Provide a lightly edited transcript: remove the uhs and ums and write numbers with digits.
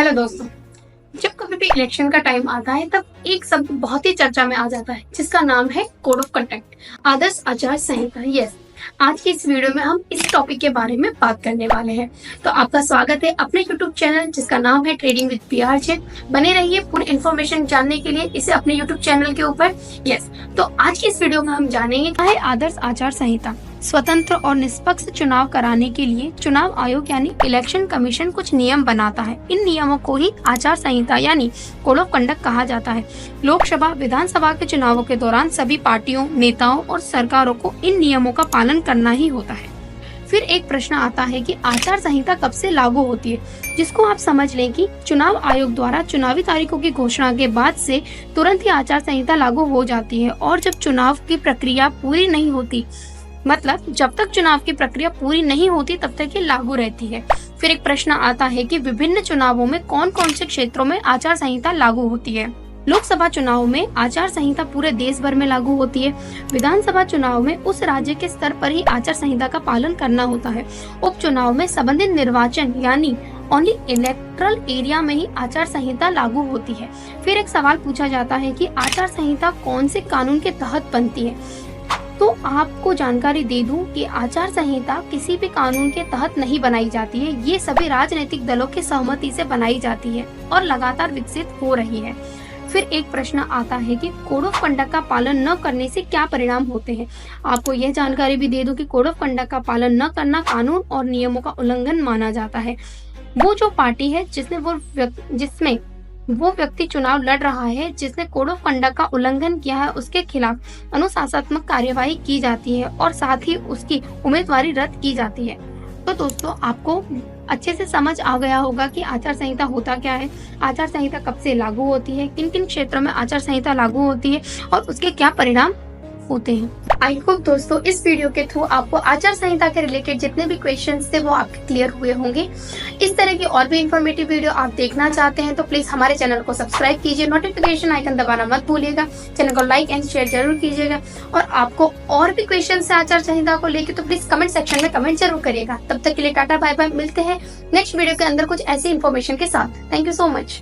Hello दोस्तों, जब कभी भी इलेक्शन का टाइम आता है तब एक शब्द बहुत ही चर्चा में आ जाता है जिसका नाम है कोड ऑफ कंडक्ट, आदर्श आचार संहिता। यस, आज की इस वीडियो में हम इस टॉपिक के बारे में बात करने वाले हैं। तो आपका स्वागत है अपने यूट्यूब चैनल जिसका नाम है ट्रेडिंग विद पीआर। बने रहिए पूरी इन्फॉर्मेशन जानने के लिए इसे अपने यूट्यूब चैनल के ऊपर। यस, तो आज की इस वीडियो में हम जानेंगे क्या है आदर्श आचार संहिता। स्वतंत्र और निष्पक्ष चुनाव कराने के लिए चुनाव आयोग यानी इलेक्शन कमीशन कुछ नियम बनाता है। इन नियमों को ही आचार संहिता यानी कोड ऑफ कंडक्ट कहा जाता है। लोकसभा विधानसभा के चुनावों के दौरान सभी पार्टियों, नेताओं और सरकारों को इन नियमों का पालन करना ही होता है। फिर एक प्रश्न आता है कि आचार संहिता कब से लागू होती है, जिसको आप समझ लें कि चुनाव आयोग द्वारा चुनावी तारीखों की घोषणा के बाद से तुरंत ही आचार संहिता लागू हो जाती है और जब चुनाव की प्रक्रिया पूरी नहीं होती, मतलब जब तक चुनाव की प्रक्रिया पूरी नहीं होती तब तक ये लागू रहती है। फिर एक प्रश्न आता है कि विभिन्न चुनावों में कौन कौन से क्षेत्रों में आचार संहिता लागू होती है। लोकसभा चुनाव में आचार संहिता पूरे देश भर में लागू होती है। विधानसभा चुनाव में उस राज्य के स्तर पर ही आचार संहिता का पालन करना होता है। उपचुनाव में संबंधित निर्वाचन यानी ओनली इलेक्टोरल एरिया में ही आचार संहिता लागू होती है। फिर एक सवाल पूछा जाता है कि आचार संहिता कौन से कानून के तहत बनती है। तो आपको जानकारी दे दूं कि आचार संहिता किसी भी कानून के तहत नहीं बनाई जाती है। ये सभी राजनीतिक दलों की सहमति से बनाई जाती है और लगातार विकसित हो रही है। फिर एक प्रश्न आता है कि कोड ऑफ कंडक्ट का पालन न करने से क्या परिणाम होते हैं। आपको यह जानकारी भी दे दूं कि कोड ऑफ कंडक्ट का पालन न करना कानून और नियमों का उल्लंघन माना जाता है। वो जो पार्टी है जिसमें वो व्यक्ति चुनाव लड़ रहा है जिसने कोड ऑफ कंडक्ट का उल्लंघन किया है, उसके खिलाफ अनुशासनात्मक कार्यवाही की जाती है और साथ ही उसकी उम्मीदवारी रद्द की जाती है। तो दोस्तों, आपको अच्छे से समझ आ गया होगा कि आचार संहिता होता क्या है, आचार संहिता कब से लागू होती है, किन किन क्षेत्रों में आचार संहिता लागू होती है और उसके क्या परिणाम होते हैं। आई होप दोस्तों इस वीडियो के थ्रू आपको आचार संहिता के रिलेटेड जितने भी क्वेश्चंस थे वो आपके क्लियर हुए होंगे। इस तरह की और भी इंफॉर्मेटिव वीडियो आप देखना चाहते हैं तो प्लीज हमारे चैनल को सब्सक्राइब कीजिए, नोटिफिकेशन आइकन दबाना मत भूलिएगा, चैनल को लाइक एंड शेयर जरूर कीजिएगा। और आपको और भी क्वेश्चन है आचार संहिता को लेकर तो प्लीज कमेंट सेक्शन में कमेंट जरूर करिएगा। तब तक के लिए टाटा बाय बाय, मिलते हैं नेक्स्ट वीडियो के अंदर कुछ ऐसी इन्फॉर्मेशन के साथ। Thank you so much.